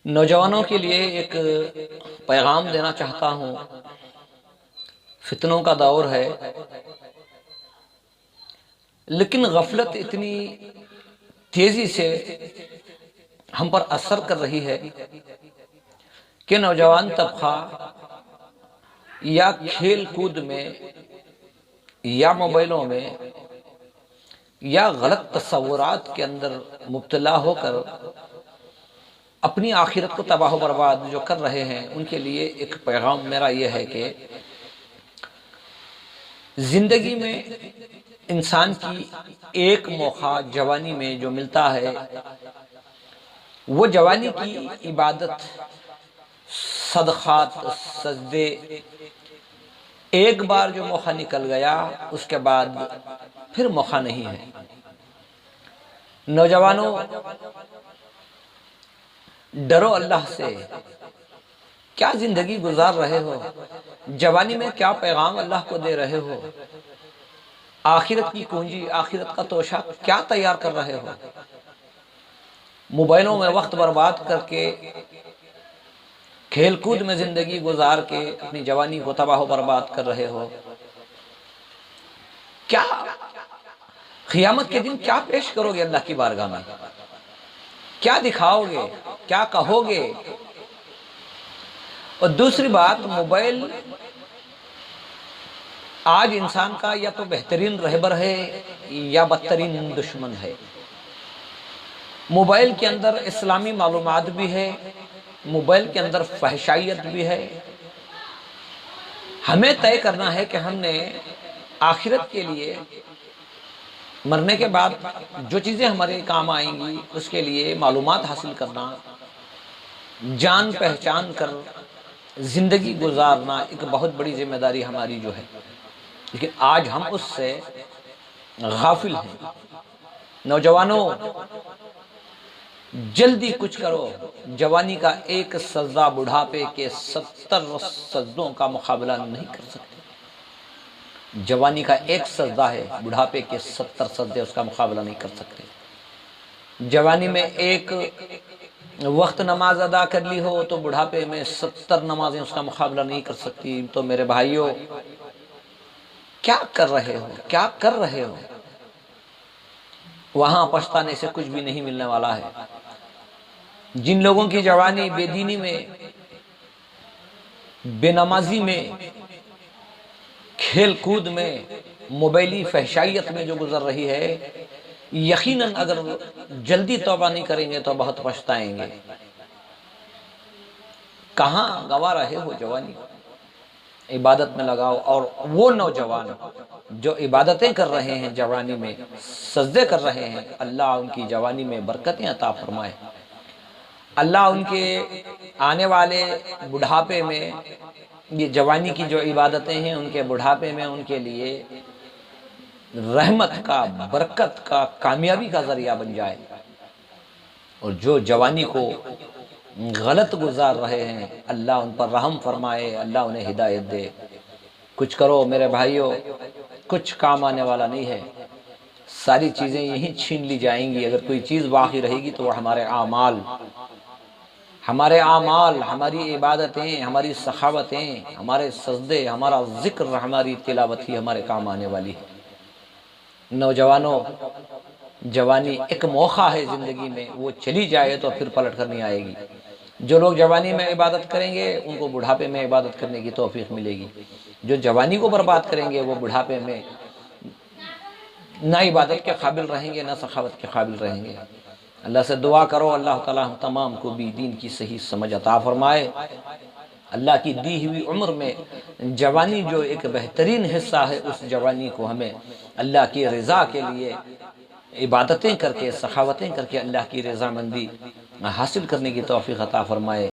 नौजवानों के लिए एक पैगाम देना चाहता हूँ। फितनों का दौर है, लेकिन गफलत इतनी तेजी से हम पर असर कर रही है कि नौजवान तबका या खेल कूद में या मोबाइलों में या गलत तस्वुरात के अंदर मुब्तला होकर अपनी आखिरत को तबाह बर्बाद जो कर रहे हैं, उनके लिए एक पैगाम मेरा यह है कि जिंदगी में इंसान की एक मौका जवानी में जो मिलता है, वो जवानी की इबादत, सदखात, सजदे, एक बार जो मौका निकल गया उसके बाद फिर मौका नहीं है। नौजवानों, डरो अल्लाह से। क्या जिंदगी गुजार रहे हो? जवानी में क्या पैगाम अल्लाह को दे रहे हो? आखिरत की पूंजी, आखिरत का तोशा क्या तैयार कर रहे हो? मोबाइलों में वक्त बर्बाद करके, खेलकूद में जिंदगी गुजार के अपनी जवानी को तबाह बर्बाद कर रहे हो। क्या क़ियामत के दिन क्या पेश करोगे अल्लाह की बारगाह में? क्या दिखाओगे? क्या कहोगे? और दूसरी बात, मोबाइल आज इंसान का या तो बेहतरीन रहबर है या बदतरीन दुश्मन है। मोबाइल के अंदर इस्लामी मालूमात भी है, मोबाइल के अंदर फहशाइयत भी है। हमें तय करना है कि हमने आखिरत के लिए, मरने के बाद जो चीज़ें हमारे काम आएंगी, उसके लिए मालूमात हासिल करना, जान पहचान कर जिंदगी गुजारना एक बहुत बड़ी जिम्मेदारी हमारी जो है। लेकिन आज हम उससे गाफिल हैं। नौजवानों, जल्दी कुछ करो। जवानी का एक सजदा बुढ़ापे के 70 सजदों का मुकाबला नहीं कर सकते। जवानी का एक सजदा है, बुढ़ापे के 70 सजदे उसका मुकाबला नहीं कर सकते। जवानी में एक वक्त नमाज अदा कर ली हो तो बुढ़ापे में 70 नमाजें उसका मुकाबला नहीं कर सकती। तो मेरे भाइयों, क्या कर रहे हो? क्या कर रहे हो? वहां पछताने से कुछ भी नहीं मिलने वाला है। जिन लोगों की जवानी बेदीनी में, बेनमाजी में, खेल कूद में, मोबाइली फहशाइयत में जो गुजर रही है, यकीनन अगर जल्दी तौबा नहीं करेंगे तो बहुत पछताएंगे। कहाँ गवा रहे हो जवानी? इबादत में लगाओ। और वो नौजवान जो इबादतें कर रहे हैं, जवानी में सजदे कर रहे हैं, अल्लाह उनकी जवानी में बरकतें अता फरमाए। अल्लाह उनके आने वाले बुढ़ापे में, ये जवानी की जो इबादतें हैं, उनके बुढ़ापे में उनके लिए रहमत का, बरकत का, कामयाबी का जरिया बन जाए। और जो जवानी को गलत गुजार रहे हैं, अल्लाह उन पर रहम फरमाए, अल्लाह उन्हें हिदायत दे। कुछ करो मेरे भाइयों, कुछ काम आने वाला नहीं है। सारी चीज़ें यहीं छीन ली जाएंगी। अगर कोई चीज़ बाकी रहेगी तो वो हमारे आमाल, हमारी इबादतें, हमारी सखावतें, हमारे सजदे, हमारा जिक्र, हमारी तिलावत ही हमारे काम आने वाली है। नौजवानों, जवानी एक मौका है जिंदगी में, वो चली जाए तो फिर पलट कर नहीं आएगी। जो लोग जवानी में इबादत करेंगे उनको बुढ़ापे में इबादत करने की तौफीक मिलेगी। जो जवानी को बर्बाद करेंगे वो बुढ़ापे में ना इबादत के काबिल रहेंगे, ना सखावत के काबिल रहेंगे। अल्लाह से दुआ करो, अल्लाह ताला हम तमाम को भी दीन की सही समझ अता फरमाए। अल्लाह की दी हुई उम्र में जवानी जो एक बेहतरीन हिस्सा है, उस जवानी को हमें अल्लाह की रज़ा के लिए इबादतें करके, सखावतें करके अल्लाह की रज़ामंदी हासिल करने की तौफीक अता फरमाए।